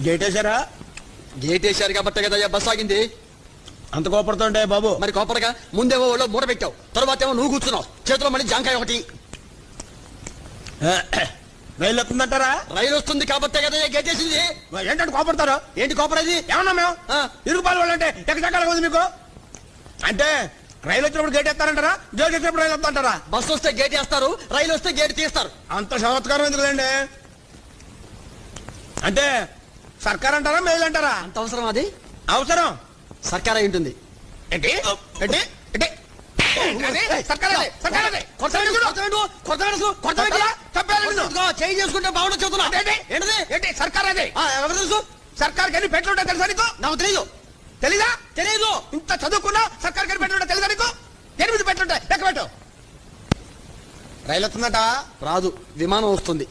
Gate వేసారా? Gate వేసారు కాబట్టి కదా బస్ ఆగింది. అంత కోపడుతుంటే బాబు. మరి కోపడగా ముందేమో ఒళ్ళో మూట పెట్టావు, తర్వాత ఏమో నువ్వు కూర్చున్నావు, చేతిలో మళ్ళీ జాంకాయ ఒకటి. రైలు వస్తుందంటారా? రైలు వస్తుంది కాబట్టి కదా గేట్ వేసింది. ఏంటంటే కోపడతారు? ఏంటి కోపడేది? ఏమన్నా మేము ఇరుగుపాలు వాళ్ళంటే ఎక్కడికి ఉంది మీకు? అంటే రైలు వచ్చినప్పుడు గేట్ ఎత్తారంటారా? గేట్ వచ్చినప్పుడు రైలు వస్తుంటారా? బస్సు వస్తే గేట్ వేస్తారు, రైలు వస్తే గేట్ తీస్తారు. అంత చమత్కారం ఎందుకులేండి? అంటే సర్కార్ అంటారా మెయిల్ అంటారా? అంత అవసరం అది? అవసరం. సర్కార్ అయి ఉంటుంది. ఏంటి ఏంటి ఏంటి? చేంజ్ చేసుకుంటే బాగుండదు చెబుతున్నా. ఏంటి సర్కార్ అది? ఎవరు తెలుసు? సర్కార్ కానీ పెట్లుంటే తెలుసా నీకు? నాకు తెలియదు. తెలీదా? తెలియదు. ఇంత చదువుకున్నా సర్కార్ కానీ పెట్లుంటే తెలుసా నీకు? 8 పెట్లుంటాయి లెక్క పెట్టు. రైలు వస్తుందట? రాదు, విమానం వస్తుంది.